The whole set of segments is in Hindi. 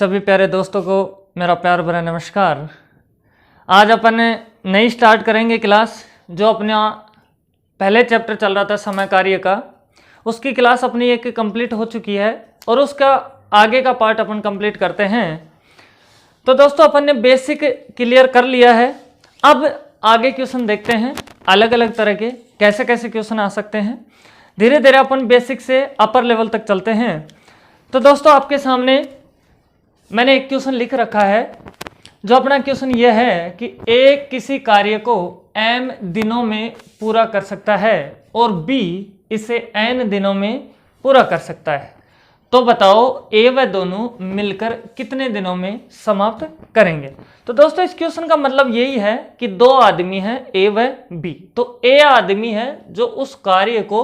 सभी प्यारे दोस्तों को मेरा प्यार भरा नमस्कार। आज अपन नई स्टार्ट करेंगे क्लास, जो अपना पहले चैप्टर चल रहा था समय कार्य का, उसकी क्लास अपनी एक कंप्लीट हो चुकी है और उसका आगे का पार्ट अपन कंप्लीट करते हैं। तो दोस्तों अपन ने बेसिक क्लियर कर लिया है। अब आगे क्वेश्चन देखते हैं, अलग अलग तरह के कैसे कैसे क्वेश्चन आ सकते हैं। धीरे धीरे अपन बेसिक से अपर लेवल तक चलते हैं। तो दोस्तों आपके सामने मैंने एक क्वेश्चन लिख रखा है, जो अपना क्वेश्चन यह है कि ए किसी कार्य को m दिनों में पूरा कर सकता है और b इसे n दिनों में पूरा कर सकता है। तो बताओ ए व दोनों मिलकर कितने दिनों में समाप्त करेंगे। तो दोस्तों इस क्वेश्चन का मतलब यही है कि दो आदमी हैं ए व बी। तो ए आदमी है जो उस कार्य को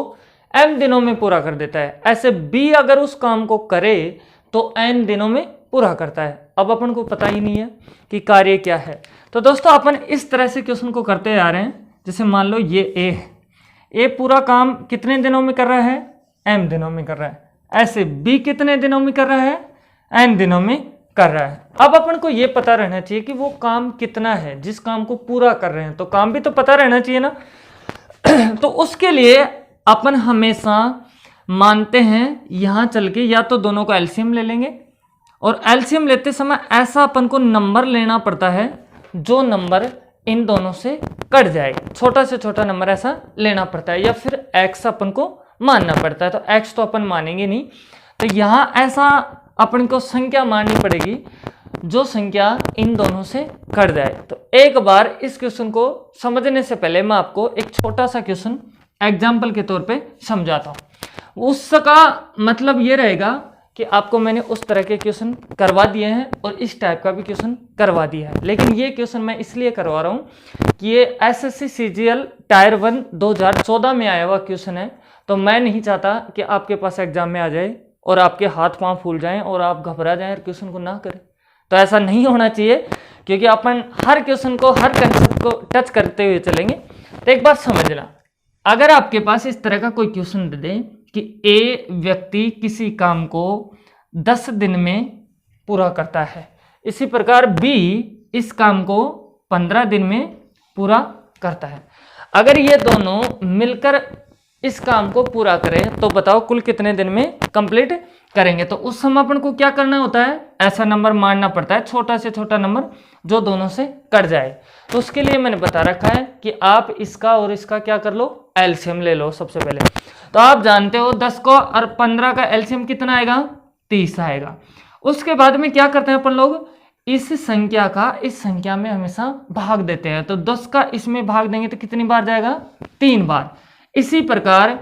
m दिनों में पूरा कर देता है, ऐसे b अगर उस काम को करे तो n दिनों में पूरा करता है। अब अपन को पता ही नहीं है कि कार्य क्या है। तो दोस्तों अपन इस तरह से क्वेश्चन को करते आ रहे हैं। जैसे मान लो ये ए है, ए पूरा काम कितने दिनों में कर रहा है, m दिनों में कर रहा है। ऐसे b कितने दिनों में कर रहा है, n दिनों में कर रहा है। अब अपन को ये पता रहना चाहिए कि वो काम कितना है जिस काम को पूरा कर रहे हैं, तो काम भी तो पता रहना चाहिए ना। तो उसके लिए अपन हमेशा मानते हैं यहां चल के या तो दोनों को एलसीएम ले लेंगे, और एलसीएम लेते समय ऐसा अपन को नंबर लेना पड़ता है जो नंबर इन दोनों से कट जाए। छोटा से छोटा नंबर ऐसा लेना पड़ता है, या फिर x अपन को मानना पड़ता है। तो x तो अपन मानेंगे नहीं, तो यहाँ ऐसा अपन को संख्या माननी पड़ेगी जो संख्या इन दोनों से कट जाए। तो एक बार इस क्वेश्चन को समझने से पहले मैं आपको एक छोटा सा क्वेश्चन एग्जाम्पल के तौर पे समझाता हूँ। उसका मतलब ये रहेगा कि आपको मैंने उस तरह के क्वेश्चन करवा दिए हैं और इस टाइप का भी क्वेश्चन करवा दिया है। लेकिन ये क्वेश्चन मैं इसलिए करवा रहा हूँ कि ये एसएससी सीजीएल टायर 1 2014 में आया हुआ क्वेश्चन है। तो मैं नहीं चाहता कि आपके पास एग्जाम में आ जाए और आपके हाथ पांव फूल जाएं और आप घबरा जाएं और क्वेश्चन को ना करें। तो ऐसा नहीं होना चाहिए, क्योंकि अपन हर क्वेश्चन को, हर कंसेप्ट को टच करते हुए चलेंगे। तो एक बार समझना, अगर आपके पास इस तरह का कोई क्वेश्चन दे दें कि ए व्यक्ति किसी काम को 10 दिन में पूरा करता है, इसी प्रकार बी इस काम को 15 दिन में पूरा करता है। अगर ये दोनों मिलकर इस काम को पूरा करें तो बताओ कुल कितने दिन में कंप्लीट करेंगे। तो उस समय अपन को क्या करना होता है, ऐसा नंबर मानना पड़ता है, छोटा से छोटा नंबर जो दोनों से कट जाए। तो उसके लिए मैंने बता रखा है कि आप इसका और इसका क्या कर लो, एलसीएम ले लो। सबसे पहले तो आप जानते हो 10 को और 15 का एलसीएम कितना आएगा, 30 आएगा। उसके बाद में क्या करते हैं अपन लोग, इस संख्या का इस संख्या में हमेशा भाग देते हैं। तो 10 का इसमें भाग देंगे तो कितनी बार जाएगा, 3 बार। इसी प्रकार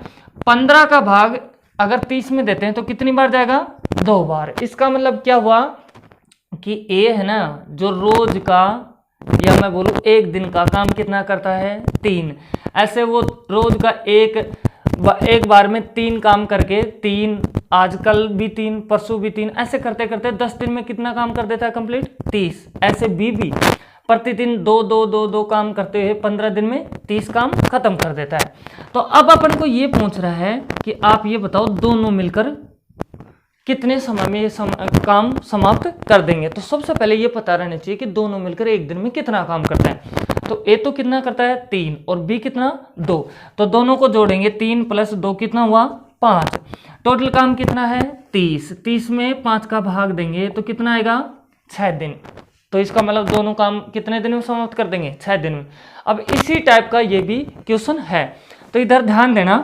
15 का भाग अगर 30 में देते हैं तो कितनी बार जाएगा, 2 बार। इसका मतलब क्या हुआ कि ए है ना, जो रोज का या मैं बोलूं एक दिन का काम कितना करता है, 3। ऐसे वो रोज का एक बार में 3 काम करके 3, आजकल भी 3, परसों भी 3, ऐसे करते करते 10 दिन में कितना काम कर देता है कंप्लीट, 30। ऐसे भी प्रतिदिन 2 काम करते हुए 15 दिन में 30 काम खत्म कर देता है। तो अब अपन को ये पूछ रहा है कि आप ये बताओ दोनों मिलकर कितने समय में ये काम समाप्त कर देंगे। तो सबसे पहले ये पता रहना चाहिए कि दोनों मिलकर एक दिन में कितना काम करते हैं। तो ए तो कितना करता है, 3, और बी कितना, 2। तो दोनों को जोड़ेंगे, 3 + 2 कितना हुआ, 5। टोटल काम कितना है, 30। 30 में 5 का भाग देंगे तो कितना आएगा, 6 दिन। तो इसका मतलब दोनों काम कितने दिन में समाप्त कर देंगे, 6 दिन में। अब इसी टाइप का ये भी क्वेश्चन है। तो इधर ध्यान देना,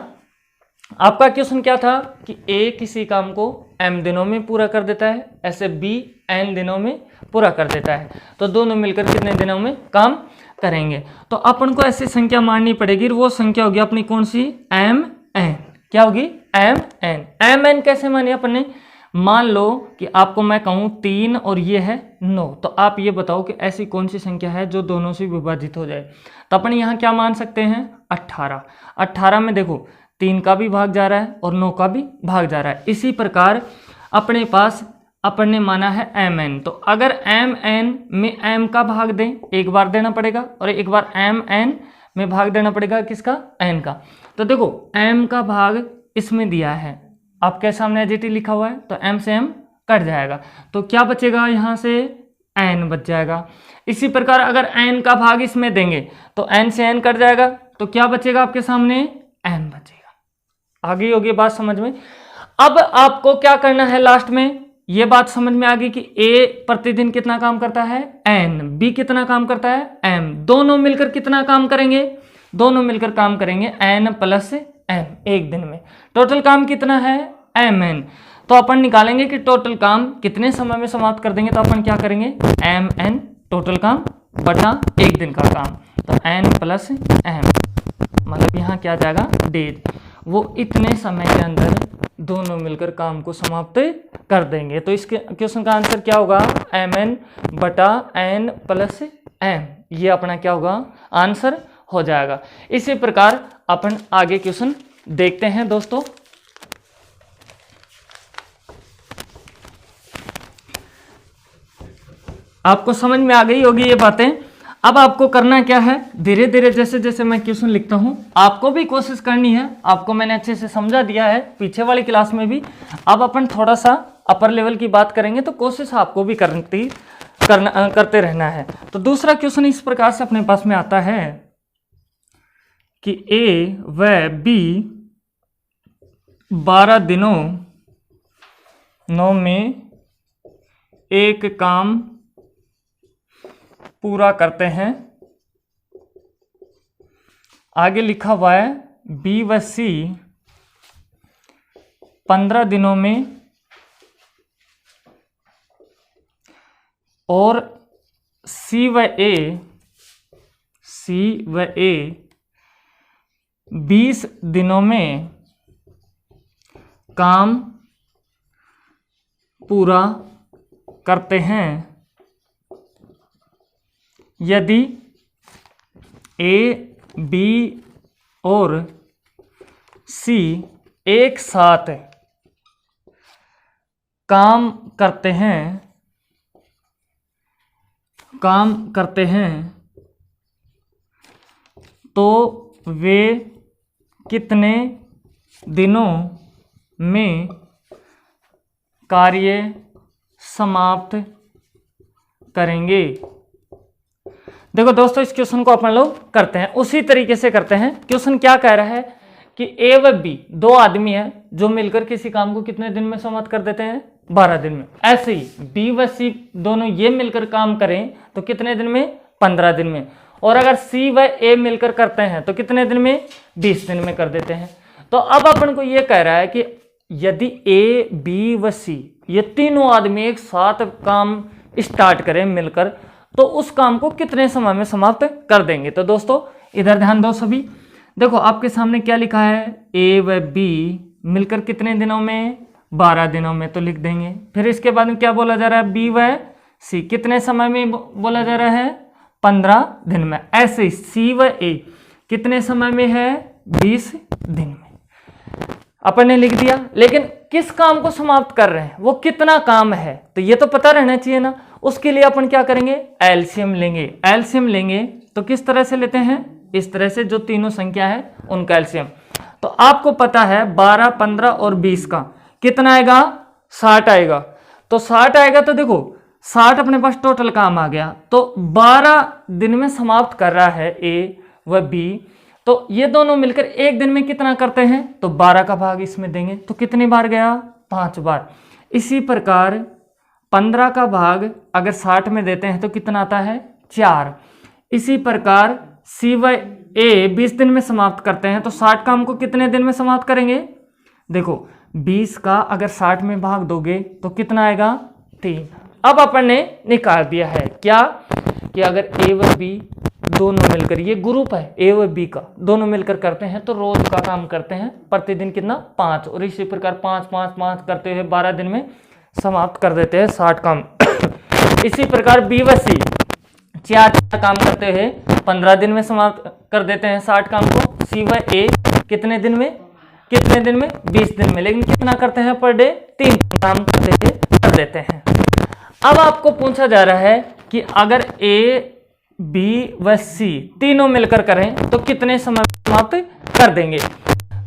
आपका क्वेश्चन क्या था कि ए किसी काम को m दिनों में पूरा कर देता है, ऐसे b n दिनों में पूरा कर देता है। तो दोनों मिलकर कितने दिनों में काम करेंगे। तो अपन को ऐसी संख्या माननी पड़ेगी, वो संख्या होगी अपनी कौन सी, m n। क्या होगी, m n। m n कैसे माने अपन ने, मान लो कि आपको मैं कहूँ 3 और ये है 9, तो आप ये बताओ कि ऐसी कौन सी संख्या है जो दोनों से विभाजित हो जाए। तो अपन यहाँ क्या मान सकते हैं, 18। 18 में देखो 3 का भी भाग जा रहा है और 9 का भी भाग जा रहा है। इसी प्रकार अपने पास अपन ने माना है mn। तो अगर mn में m का भाग दें, एक बार देना पड़ेगा, और एक बार mn में भाग देना पड़ेगा किसका, n का। तो देखो m का भाग इसमें दिया है, आपके सामने एजीटी लिखा हुआ है, तो m से m कट जाएगा, तो क्या बचेगा यहाँ से n बच जाएगा। इसी प्रकार अगर n का भाग इसमें देंगे तो n से n कट जाएगा, तो क्या बचेगा आपके सामने n बचेगा। आगे होगी बात समझ में। अब आपको क्या करना है, लास्ट में ये बात समझ में आ गई कि a प्रतिदिन कितना काम करता है n, b कितना काम करता है m, दोनों मिलकर कितना काम करेंगे, दोनों मिलकर काम करेंगे n प्लस m एक दिन में। टोटल काम कितना है mn, तो अपन निकालेंगे कि टोटल काम कितने समय में समाप्त कर देंगे, तो अपन क्या करेंगे mn टोटल काम बटा एक दिन का काम, तो n प्लस m, मतलब यहाँ क्या जाएगा डेज, वो इतने समय के अंदर दोनों मिलकर काम को समाप्त कर देंगे। तो इसके क्वेश्चन का आंसर क्या होगा mn बटा n प्लस m, ये अपना क्या होगा आंसर हो जाएगा। इसी प्रकार अपन आगे क्वेश्चन देखते हैं दोस्तों। आपको समझ में आ गई होगी ये बातें। अब आपको करना क्या है, धीरे धीरे जैसे जैसे मैं क्वेश्चन लिखता हूं आपको भी कोशिश करनी है। आपको मैंने अच्छे से समझा दिया है पीछे वाली क्लास में भी। अब अपन थोड़ा सा अपर लेवल की बात करेंगे, तो कोशिश आपको भी करते रहना है। तो दूसरा क्वेश्चन इस प्रकार से अपने पास में आता है कि ए व बी 12 दिनों में एक काम पूरा करते हैं। आगे लिखा हुआ है बी व सी 15 दिनों में और सी व ए 20 दिनों में काम पूरा करते हैं। यदि ए बी और सी एक साथ काम करते हैं तो वे कितने दिनों में कार्य समाप्त करेंगे। देखो दोस्तों, इस क्वेश्चन को अपन लोग करते हैं उसी तरीके से करते हैं। क्वेश्चन क्या कह रहा है कि ए व बी दो आदमी है जो मिलकर किसी काम को कितने दिन में समाप्त कर देते हैं 12 दिन में। ऐसे ही बी व सी दोनों ये मिलकर काम करें तो कितने दिन में 15 दिन में, और अगर सी व ए मिलकर करते हैं तो कितने दिन में 20 दिन में कर देते हैं। तो अब अपन को ये कह रहा है कि यदि ए बी व सी ये तीनों आदमी एक साथ काम स्टार्ट करें मिलकर, तो उस काम को कितने समय में समाप्त कर देंगे। तो दोस्तों इधर ध्यान दो सभी। देखो आपके सामने क्या लिखा है, ए व बी मिलकर कितने दिनों में 12 दिनों में, तो लिख देंगे। फिर इसके बाद में क्या बोला जा रहा है, बी व सी कितने समय में बोला जा रहा है 15 दिन में। ऐसे ही सी व ए कितने समय में है 20 दिन में। अपन ने लिख दिया, लेकिन किस काम को समाप्त कर रहे हैं, वो कितना काम है, तो ये तो पता रहना चाहिए ना। उसके लिए अपन क्या करेंगे, एलसीएम लेंगे। एलसीएम लेंगे तो किस तरह से लेते हैं, इस तरह से, जो तीनों संख्या है उनका एलसीएम। तो आपको पता है 12, 15 और 20 का कितना आएगा 60 आएगा। तो 60 आएगा तो देखो 60 अपने पास टोटल काम आ गया। तो 12 दिन में समाप्त कर रहा है ए व बी, तो ये दोनों मिलकर एक दिन में कितना करते हैं, तो 12 का भाग इसमें देंगे तो कितनी बार गया 5 बार। इसी प्रकार 15 का भाग अगर 60 में देते हैं तो कितना आता है 4। इसी प्रकार सी व ए 20 दिन में समाप्त करते हैं तो 60 काम को कितने दिन में समाप्त करेंगे। देखो 20 का अगर 60 में भाग दोगे तो कितना आएगा 3। अब अपन ने निकाल दिया है क्या कि अगर ए व बी दोनों मिलकर, ये ग्रुप है ए व बी का, दोनों मिलकर करते हैं तो रोज का काम करते हैं प्रतिदिन कितना 5, और इसी प्रकार 5 5 5 करते हुए 12 दिन में समाप्त कर देते हैं 60 काम। इसी प्रकार बी व सी 4 काम करते हुए 15 दिन में समाप्त कर देते हैं 60 काम को। सी व ए कितने दिन में 20 दिन में, लेकिन कितना करते हैं पर डे 3 काम कर देते हैं। अब आपको पूछा जा रहा है कि अगर ए बी व सी तीनों मिलकर करें तो कितने समय समाप्त कर देंगे।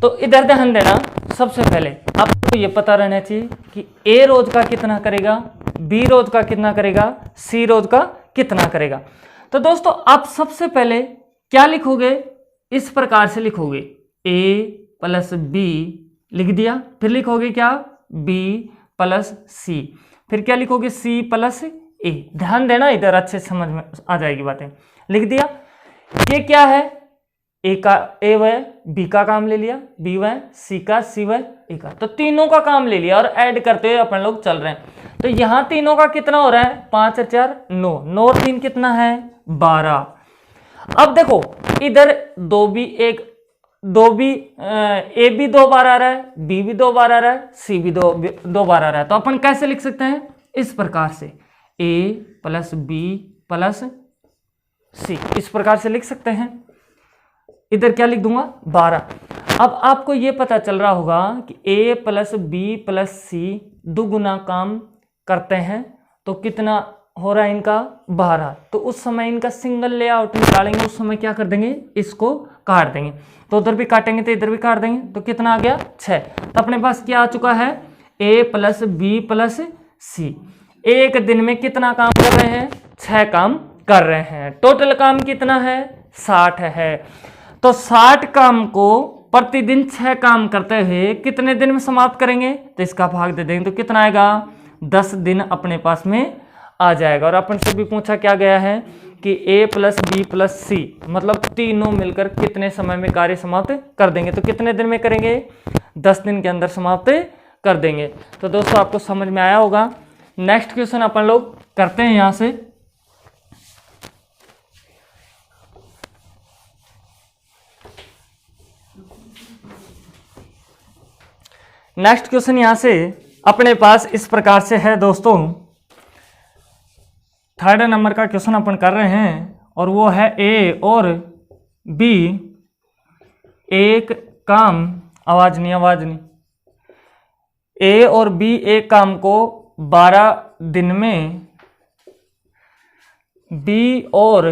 तो इधर ध्यान देना, सबसे पहले आपको ये पता रहना चाहिए कि ए रोज का कितना करेगा, बी रोज का कितना करेगा, सी रोज का कितना करेगा। तो दोस्तों आप सबसे पहले क्या लिखोगे, इस प्रकार से लिखोगे ए प्लस बी लिख दिया, फिर लिखोगे क्या बी प्लस सी, फिर क्या लिखोगे सी प्लस ए। ध्यान देना इधर, अच्छे समझ में आ जाएगी बातें। लिख दिया, ये क्या है, ए का ए व बी का काम ले लिया, बी व सी का, सी व ए का, तो तीनों का काम ले लिया और ऐड करते हुए अपन लोग चल रहे हैं। तो यहां तीनों का कितना हो रहा है, 5 और 4 9, 9 और 3 कितना है 12। अब देखो इधर ए भी 2 बार आ रहा है, बी भी 2 बार आ रहा है, सी भी 2 बार आ रहा है। तो अपन कैसे लिख सकते हैं, इस प्रकार से ए प्लस बी प्लस सी, इस प्रकार से लिख सकते हैं। इधर क्या लिख दूंगा 12। अब आपको यह पता चल रहा होगा कि ए प्लस बी प्लस सी दुगुना काम करते हैं, तो कितना हो रहा है इनका 12। तो उस समय इनका सिंगल लेआउट निकालेंगे, उस समय क्या कर देंगे, इसको काट देंगे। तो उधर भी काटेंगे तो इधर भी काट देंगे, तो कितना आ गया 6। तो अपने पास क्या आ चुका है, ए प्लस बी प्लस सी एक दिन में कितना काम कर रहे हैं, 6 काम कर रहे हैं। टोटल काम कितना है 60 है। तो 60 काम को प्रतिदिन 6 काम करते हुए कितने दिन में समाप्त करेंगे, तो इसका भाग दे देंगे तो कितना आएगा 10 दिन अपने पास में आ जाएगा। और अपन से भी पूछा क्या गया है कि ए प्लस बी प्लस सी मतलब तीनों मिलकर कितने समय में कार्य समाप्त कर देंगे, तो कितने दिन में करेंगे 10 दिन के अंदर समाप्त कर देंगे। तो दोस्तों आपको समझ में आया होगा। नेक्स्ट क्वेश्चन अपन लोग करते हैं यहां से। नेक्स्ट क्वेश्चन यहां से अपने पास इस प्रकार से है दोस्तों, 3rd नंबर का क्वेश्चन अपन कर रहे हैं और वो है ए और बी एक काम, आवाज नहीं, ए और बी एक काम को 12 दिन में, बी और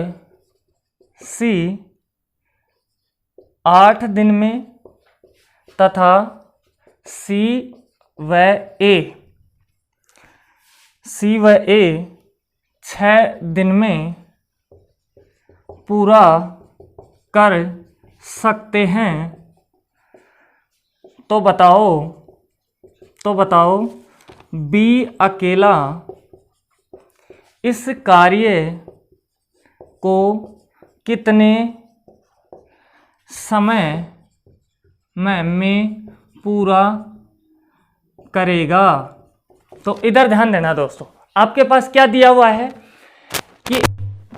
सी 8 दिन में तथा सी व ए 6 दिन में पूरा कर सकते हैं। तो बताओ बी अकेला इस कार्य को कितने समय में पूरा करेगा। तो इधर ध्यान देना दोस्तों, आपके पास क्या दिया हुआ है कि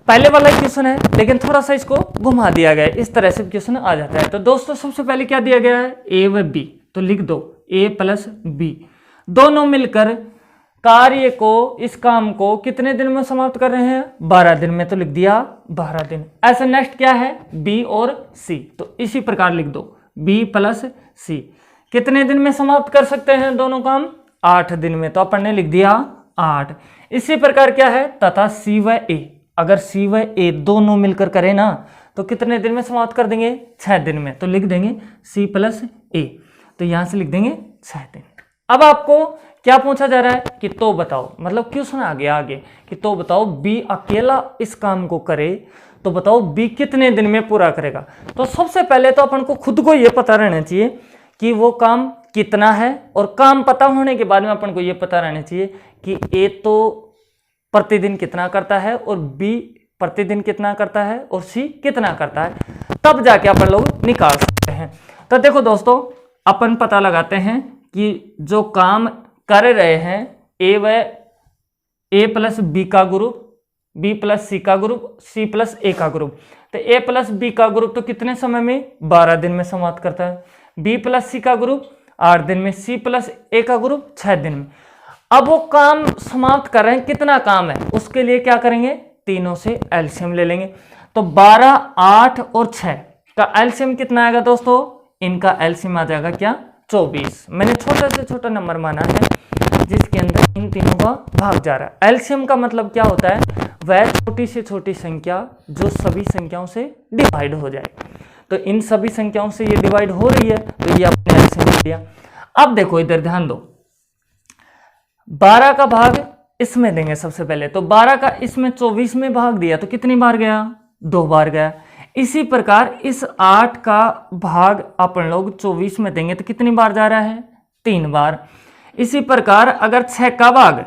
पहले वाला क्वेश्चन है लेकिन थोड़ा सा इसको घुमा दिया गया है, इस तरह से क्वेश्चन आ जाता है। तो दोस्तों सबसे पहले क्या दिया गया है, ए व बी, तो लिख दो ए प्लस बी दोनों मिलकर कार्य को, इस काम को कितने दिन में समाप्त कर रहे हैं 12 दिन में, तो लिख दिया 12 दिन। ऐसा नेक्स्ट क्या है बी और सी, तो इसी प्रकार लिख दो बी प्लस सी कितने दिन में समाप्त कर सकते हैं दोनों काम 8 दिन में, तो अपन ने लिख दिया 8। इसी प्रकार क्या है तथा सी व ए, अगर सी व ए दोनों मिलकर करें ना तो कितने दिन में समाप्त कर देंगे 6 दिन में, तो लिख देंगे सी प्लस ए, तो यहां से लिख देंगे 6 दिन। अब आपको क्या पूछा जा रहा है कि तो बताओ, मतलब क्वेश्चन आ गया आगे कि तो बताओ बी अकेला इस काम को करे, तो बताओ बी कितने दिन में पूरा करेगा। तो सबसे पहले तो अपन को खुद को यह पता रहना चाहिए कि वो काम कितना है, और काम पता होने के बाद में अपन को यह पता रहना चाहिए कि ए तो प्रतिदिन कितना करता है और बी प्रतिदिन कितना करता है और सी कितना करता है, तब जाके अपन लोग निकाल सकते हैं। तो देखो दोस्तों अपन पता लगाते हैं कि जो काम कर रहे हैं ए प्लस बी का ग्रुप, बी प्लस सी का ग्रुप, सी प्लस ए का ग्रुप, तो ए प्लस बी का ग्रुप तो कितने समय में 12 दिन में समाप्त करता है, बी प्लस सी का ग्रुप 8 दिन में, सी प्लस ए का ग्रुप 6 दिन में। अब वो काम समाप्त कर रहे हैं, कितना काम है उसके लिए क्या करेंगे तीनों से एलसीएम ले लेंगे। तो 12, 8 और 6 का एलसीएम कितना आएगा दोस्तों, इनका एलसीएम आ जाएगा क्या 24। मैंने छोटा से छोटा नंबर माना है जिसके अंदर इन तीनों का भाग जा रहा है। एलसीएम का मतलब क्या होता है, वह छोटी से छोटी संख्या जो सभी संख्याओं से डिवाइड हो जाए। तो तो इन सभी संख्याओं से ये डिवाइड हो रही है, तो ये आपने ऐसे लिख दिया। अब देखो इधर ध्यान दो, 12 का भाग इसमें देंगे सबसे पहले, तो 12 का इसमें 24 में भाग दिया तो कितनी बार गया, 2 बार गया। इसी प्रकार इस 8 का भाग अपन लोग 24 में देंगे तो कितनी बार जा रहा है, 3 बार। इसी प्रकार अगर 6 का भाग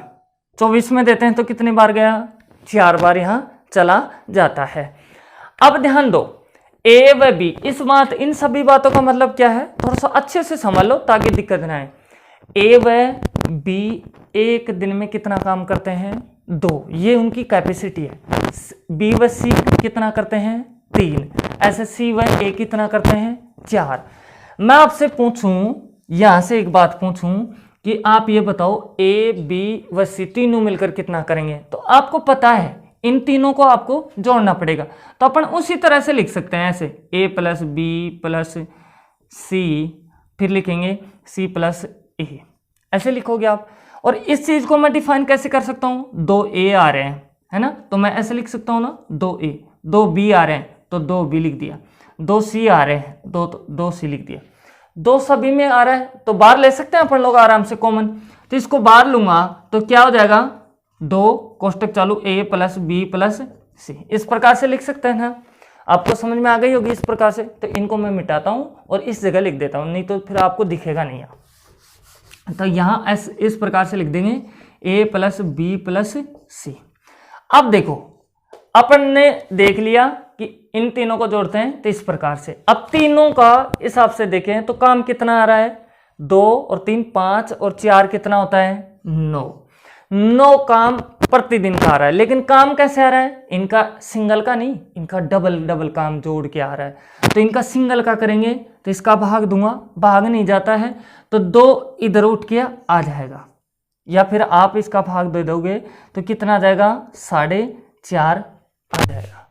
24 में देते हैं तो कितनी बार गया, 4 बार यहां चला जाता है। अब ध्यान दो, ए व बी, इन सभी बातों का मतलब क्या है, थोड़ा सा अच्छे से समझ लो ताकि दिक्कत ना आए। ए व बी एक दिन में कितना काम करते हैं, 2, ये उनकी कैपेसिटी है। बी व सी कितना करते हैं, 3, ऐसे सी व ए कितना करते हैं, 4। मैं आपसे पूछूं, यहां से एक बात पूछूं कि आप ये बताओ ए बी व सी तीनों मिलकर कितना करेंगे, तो आपको पता है इन तीनों को आपको जोड़ना पड़ेगा, तो अपन उसी तरह से लिख सकते हैं, ऐसे ए प्लस बी प्लस सी, फिर लिखेंगे सी प्लस ए, ऐसे लिखोगे आप। और इस चीज को मैं डिफाइन कैसे कर सकता हूं, 2 ए आ रहे हैं, है ना, तो मैं ऐसे लिख सकता हूं ना, 2 ए, 2 बी आ रहे हैं तो 2 बी लिख दिया, 2 सी आ रहे हैं 2 सी लिख दिया, 2 सभी में आ रहा है तो बाहर ले सकते हैं अपन लोग आराम से कॉमन, तो इसको बाहर लूंगा तो क्या हो जाएगा, 2 कोष्टक चालू ए प्लस बी प्लस सी, इस प्रकार से लिख सकते हैं ना। आपको समझ में आ गई होगी इस प्रकार से, तो इनको मैं मिटाता हूं और इस जगह लिख देता हूं, नहीं तो फिर आपको दिखेगा नहीं। तो यहां इस प्रकार से लिख देंगे ए प्लस बी प्लस सी। अब देखो अपन ने देख लिया कि इन तीनों को जोड़ते हैं तो इस प्रकार से। अब तीनों का हिसाब से देखें तो काम कितना आ रहा है, 2 और 3 5 और 4 कितना होता है, 9 काम प्रतिदिन का आ रहा है। लेकिन काम कैसे आ रहा है, इनका सिंगल का नहीं, इनका डबल काम जोड़ के आ रहा है। तो इनका सिंगल का करेंगे तो इसका भाग दूंगा, भाग नहीं जाता है तो 2 इधर उठ के आ जाएगा, या फिर आप इसका भाग दे दोगे तो कितना आ जाएगा, 4.5 आ जाएगा।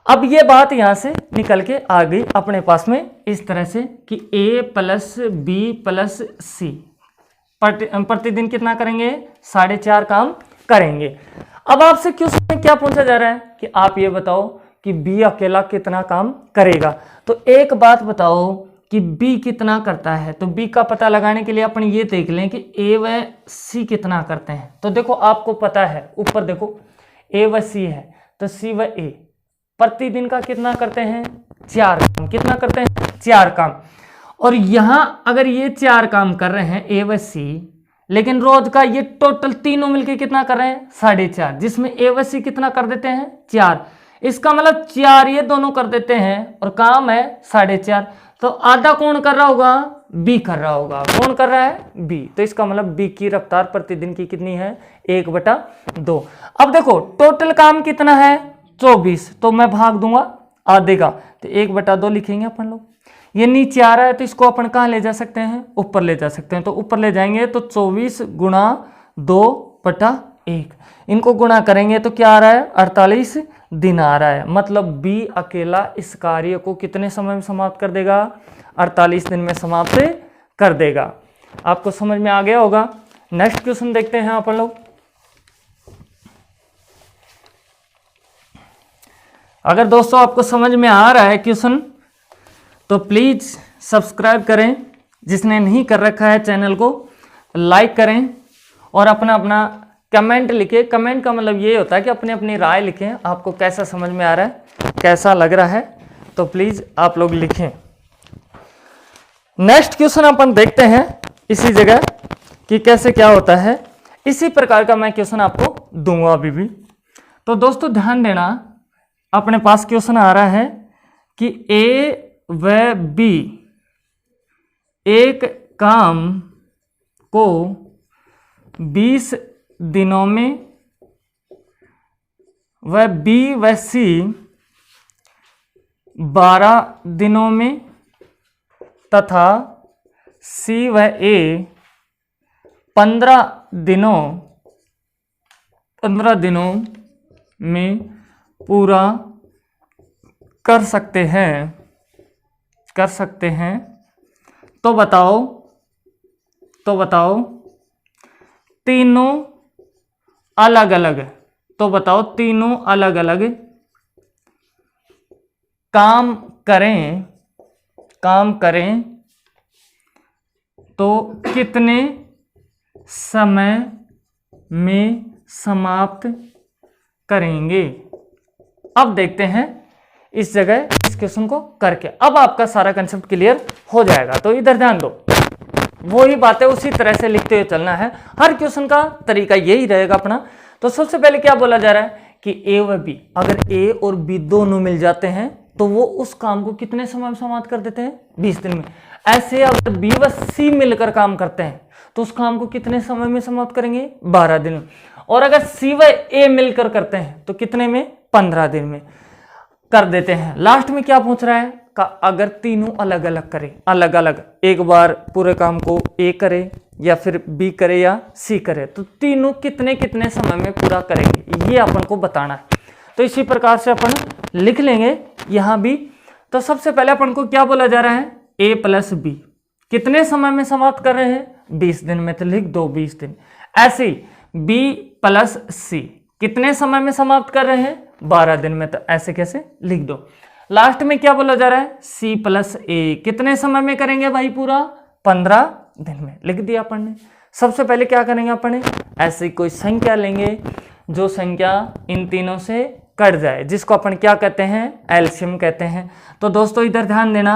अब ये बात यहां से निकल के आ गई अपने पास में इस तरह से कि a प्लस बी प्लस सी प्रतिदिन कितना करेंगे, 4.5 काम करेंगे। अब आपसे क्वेश्चन में क्या पूछा जा रहा है कि आप ये बताओ कि बी अकेला कितना काम करेगा। तो एक बात बताओ कि बी कितना करता है, तो बी का पता लगाने के लिए अपन ये देख लें कि ए व सी कितना करते हैं। तो देखो आपको पता है, ऊपर देखो ए व सी है तो सी व ए प्रतिदिन का कितना करते हैं, 4 काम। कितना करते हैं, 4 काम। और यहां अगर ये 4 काम कर रहे हैं ए व सी, लेकिन रोज का ये टोटल तीनों मिलके कितना कर रहे हैं, 4.5, जिसमें ए व सी कितना कर देते हैं, 4। इसका मतलब 4 ये दोनों कर देते हैं और काम है 4.5। तो आधा कौन कर रहा होगा, बी कर रहा होगा। कौन कर रहा है, बी। तो इसका मतलब बी की रफ्तार प्रतिदिन की कितनी है, 1/2। अब देखो टोटल काम कितना है, 24, तो मैं भाग दूंगा आधे का, तो 1/2 लिखेंगे अपन लोग। ये नीचे आ रहा है तो इसको अपन कहाँ ले जा सकते हैं, ऊपर ले जा सकते हैं। तो ऊपर ले जाएंगे तो 24 गुणा 2/1, इनको गुणा करेंगे तो क्या आ रहा है, 48 दिन आ रहा है। मतलब बी अकेला इस कार्य को कितने समय में समाप्त कर देगा, 48 दिन में समाप्त कर देगा। आपको समझ में आ गया होगा। नेक्स्ट क्वेश्चन देखते हैं अपन लोग। अगर दोस्तों आपको समझ में आ रहा है क्वेश्चन तो प्लीज सब्सक्राइब करें, जिसने नहीं कर रखा है चैनल को लाइक करें और अपना अपना कमेंट लिखें। कमेंट का मतलब ये होता है कि अपनी अपनी राय लिखें, आपको कैसा समझ में आ रहा है, कैसा लग रहा है, तो प्लीज आप लोग लिखें। नेक्स्ट क्वेश्चन अपन देखते हैं इसी जगह कि कैसे क्या होता है। इसी प्रकार का मैं क्वेश्चन आपको दूंगा अभी भी। तो दोस्तों ध्यान देना, अपने पास क्वेश्चन आ रहा है कि ए व बी एक काम को 20 दिनों में व बी व सी 12 दिनों में तथा सी व ए 15 दिनों में पूरा कर सकते हैं। तो बताओ तीनों अलग अलग काम करें काम करें तो कितने समय में समाप्त करेंगे। अब देखते हैं इस जगह इस क्वेश्चन को करके, अब आपका सारा कंसेप्ट क्लियर हो जाएगा। तो इधर ध्यान दो, वही बातें उसी तरह से लिखते हुए चलना है, हर क्वेश्चन का तरीका यही रहेगा अपना। तो सबसे पहले क्या बोला जा रहा है कि ए व बी, अगर ए और बी दोनों मिल जाते हैं तो वो उस काम को कितने समय में समाप्त कर देते हैं, 20 दिन में। ऐसे अगर बी व सी मिलकर काम करते हैं तो उस काम को कितने समय में समाप्त करेंगे, 12 दिन में। और अगर सी व ए मिलकर करते हैं तो कितने में, 15 दिन में कर देते हैं। लास्ट में क्या पूछ रहा है का अगर तीनों अलग अलग करे, अलग अलग एक बार पूरे काम को ए करे या फिर बी करे या सी करे, तो तीनों कितने कितने समय में पूरा करेंगे, ये अपन को बताना है। तो इसी प्रकार से अपन लिख लेंगे यहां भी। तो सबसे पहले अपन को क्या बोला जा रहा है, ए प्लस बी कितने समय में समाप्त कर रहे हैं, 20 दिन में, तो लिख दो 20 दिन। ऐसे ही बी प्लस सी कितने समय में समाप्त कर रहे हैं, 12 दिन में, तो ऐसे कैसे लिख दो। लास्ट में क्या बोला जा रहा है, सी प्लस ए कितने समय में करेंगे भाई, पूरा 15 दिन में, लिख दिया अपन ने। सबसे पहले क्या करेंगे अपन ने, ऐसी कोई संख्या लेंगे जो संख्या इन तीनों से कट जाए, जिसको अपन क्या कहते हैं, एलसीएम कहते हैं। तो दोस्तों इधर ध्यान देना,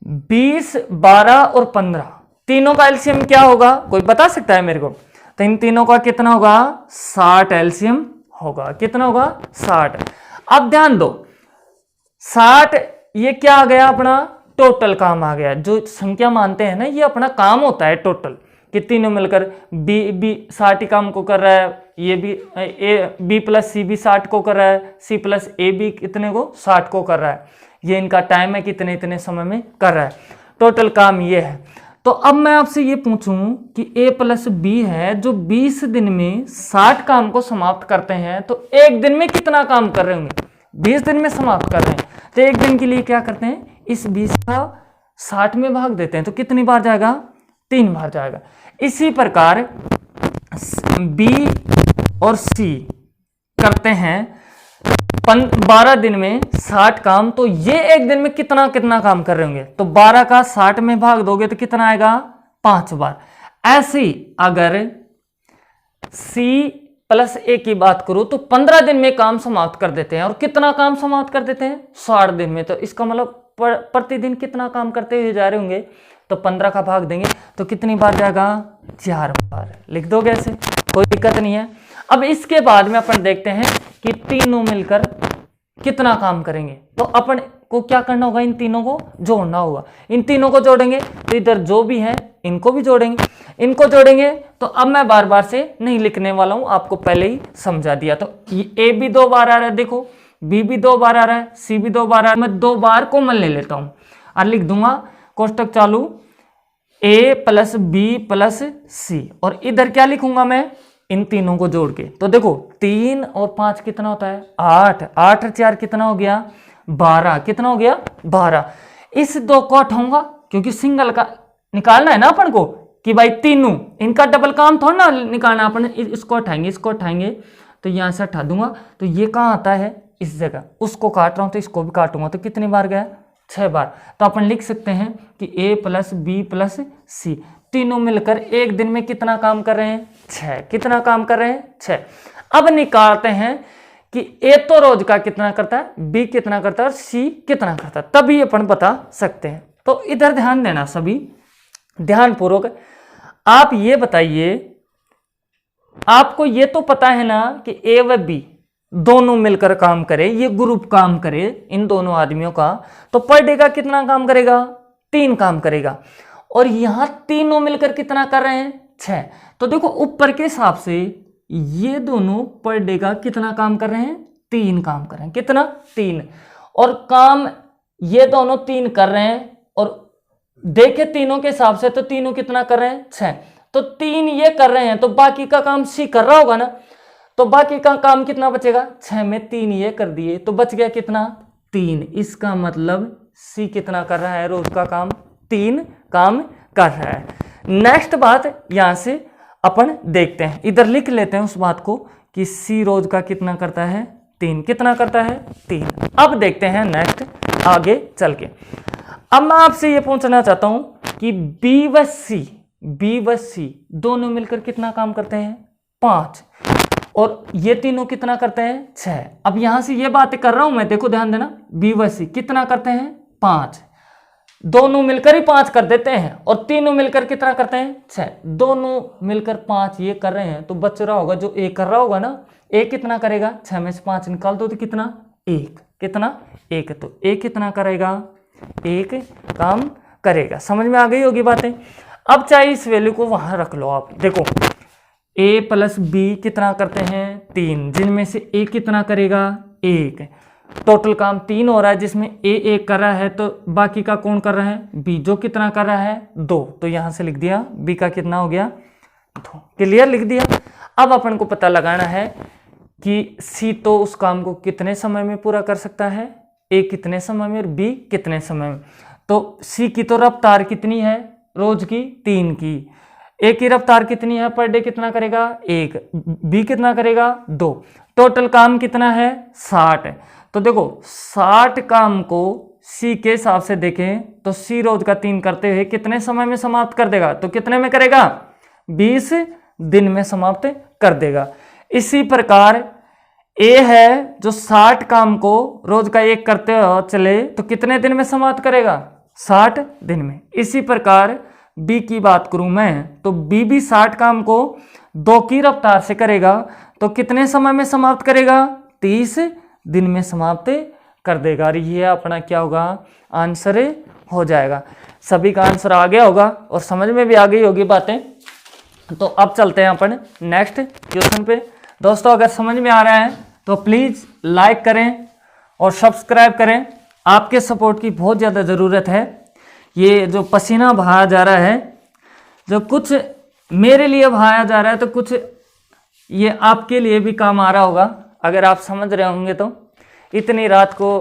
20, 12 और 15 तीनों का एलसीएम क्या होगा, कोई बता सकता है मेरे को। तो इन तीनों का कितना होगा, 60 एलसीएम होगा। कितना होगा, 60। अब ध्यान दो, 60 ये क्या आ गया, अपना टोटल काम आ गया। जो संख्या मानते हैं ना, ये अपना काम होता है टोटल, कि तीनों मिलकर बी 60 काम को कर रहा है, ये भी बी प्लस सी भी 60 को कर रहा है, सी प्लस ए भी कितने को, 60 को कर रहा है। ये इनका टाइम है, कितने इतने समय में कर रहा है, टोटल काम ये है। तो अब मैं आपसे ये पूछूं कि ए प्लस बी है जो 20 दिन में 60 काम को समाप्त करते हैं, तो एक दिन में कितना काम कर रहे होंगे, 20 दिन में समाप्त कर रहे हैं। तो एक दिन के लिए क्या करते हैं, इस 20 का 60 में भाग देते हैं, तो कितनी बार जाएगा, 3 बार जाएगा। इसी प्रकार बी और सी करते हैं 12 दिन में 60 काम, तो ये एक दिन में कितना कितना काम कर रहे होंगे, तो 12 का 60 में भाग दोगे तो कितना आएगा, 5 बार। ऐसे ही अगर सी प्लस ए की बात करूं तो 15 दिन में काम समाप्त कर देते हैं। और कितना काम समाप्त कर देते हैं, 60 दिन में। तो इसका मतलब प्रतिदिन कितना काम करते हुए जा रहे होंगे, तो 15 का भाग देंगे तो कितनी बार जाएगा, 4 बार। लिख दोगे ऐसे, कोई दिक्कत नहीं है। अब इसके बाद में अपन देखते हैं कि तीनों मिलकर कितना काम करेंगे। तो अपन को क्या करना होगा, इन तीनों को जोड़ना होगा। इन तीनों को जोड़ेंगे तो इधर जो भी है इनको भी जोड़ेंगे, इनको जोड़ेंगे। तो अब मैं बार बार से नहीं लिखने वाला हूं, आपको पहले ही समझा दिया। तो ए भी 2 बार आ रहा है, देखो बी भी 2 बार आ रहा है, सी भी 2 बार आ रहा है। मैं 2 बार कॉमन ले लेता हूं और लिख दूंगा कोष्टक चालू ए प्लस बी प्लस सी, और इधर क्या लिखूंगा मैं, इन तीनों को जोड़ के। तो देखो 3 और 5 कितना होता है, 8, 8 और 4 कितना हो गया, 12, कितना हो गया, 12। इस 2 को हटाऊंगा क्योंकि सिंगल का निकालना है ना अपन को, कि भाई तीनों इनका डबल काम थोड़ा ना निकालना, अपन इसको हटाएंगे, इसको हटाएंगे, तो यहां से हटा दूंगा। तो ये कहाँ आता है, इस जगह। उसको काट रहा हूं तो इसको भी काटूंगा, तो कितनी बार गया, 6 बार। तो अपन लिख सकते हैं कि ए प्लस बी प्लस सी तीनों मिलकर एक दिन में कितना काम कर रहे हैं, 6। कितना काम कर रहे हैं, 6। अब निकालते हैं कि ए तो रोज का कितना करता है, बी कितना करता है और सी कितना करता है, तभी अपन बता सकते हैं। तो इधर ध्यान देना सभी, ध्यान पूर्वक। आप ये बताइए, आपको ये तो पता है ना कि ए व बी दोनों मिलकर काम करे, ये ग्रुप काम करे इन दोनों आदमियों का, तो पर डे का कितना काम करेगा, 3 काम करेगा। और यहां तीनों मिलकर कितना कर रहे हैं, 6। तो देखो ऊपर के हिसाब से ये दोनों पर डे का कितना काम कर रहे हैं, 3 काम कर रहे हैं। कितना, 3। और काम ये दोनों 3 कर रहे हैं, और देखे तीनों के हिसाब से तो तीनों कितना कर रहे हैं, 6। तो 3 ये कर रहे हैं, तो बाकी का काम सी कर रहा होगा ना। तो बाकी का काम कितना बचेगा, 6 में 3 ये कर दिए, तो बच गया कितना, 3। इसका मतलब सी कितना कर रहा है, रोज का काम 3 काम कर रहा है। नेक्स्ट बात यहां से अपन देखते हैं, इधर लिख लेते हैं उस बात को कि सी रोज का कितना करता है, 3। कितना करता है, 3। अब देखते हैं नेक्स्ट आगे चल के। अब मैं आपसे ये पूछना चाहता हूं कि बी व सी दोनों मिलकर कितना काम करते हैं? 5। और ये तीनों कितना करते हैं? 6। अब यहां से ये बातें कर रहा हूं मैं, देखो ध्यान देना, बी व सी कितना करते हैं? 5। दोनों मिलकर ही 5 कर देते हैं, और तीनों मिलकर कितना करते हैं? 6। दोनों मिलकर 5 ये कर रहे हैं, तो बच रहा होगा जो ए कर रहा होगा ना, ए कितना करेगा? 6 में से 5 निकाल दो तो कितना? 1। कितना? 1। तो ए कितना करेगा? 1 काम करेगा। समझ में आ गई होगी बातें। अब चाहे इस वैल्यू को वहां रख लो आप, देखो a प्लस बी कितना करते हैं? 3, जिनमें से a कितना करेगा? 1। टोटल काम 3 हो रहा है, जिसमें a 1 कर रहा है, तो बाकी का कौन कर रहा है? b, जो कितना कर रहा है? 2। तो यहां से लिख दिया b का कितना हो गया? 2। क्लियर? लिख दिया। अब अपन को पता लगाना है कि c तो उस काम को कितने समय में पूरा कर सकता है? a कितने समय में और b कितने समय में। तो c की तो रफ्तार कितनी है रोज की? 3 की। ए की रफ्तार कितनी है? पर डे कितना करेगा? 1। बी कितना करेगा? 2। टोटल काम कितना है? 60। तो देखो 60 काम को सी के हिसाब से देखें तो सी रोज का 3 करते हुए कितने समय में समाप्त कर देगा? तो कितने में करेगा? 20 दिन में समाप्त कर देगा। इसी प्रकार ए है जो 60 काम को रोज का 1 करते हुए चले तो कितने दिन में समाप्त करेगा? 60 दिन में। इसी प्रकार बी की बात करूं मैं तो बी भी 60 काम को 2 की रफ्तार से करेगा तो कितने समय में समाप्त करेगा? 30 दिन में समाप्त कर देगा। और ये अपना क्या होगा? आंसर हो जाएगा। सभी का आंसर आ गया होगा और समझ में भी आ गई होगी बातें। तो अब चलते हैं अपन नेक्स्ट क्वेश्चन पे। दोस्तों अगर समझ में आ रहा है तो प्लीज़ लाइक करें और सब्सक्राइब करें। आपके सपोर्ट की बहुत ज़्यादा ज़रूरत है। ये जो पसीना बहाया जा रहा है, जो कुछ मेरे लिए बहाया जा रहा है, तो कुछ ये आपके लिए भी काम आ रहा होगा अगर आप समझ रहे होंगे तो। इतनी रात को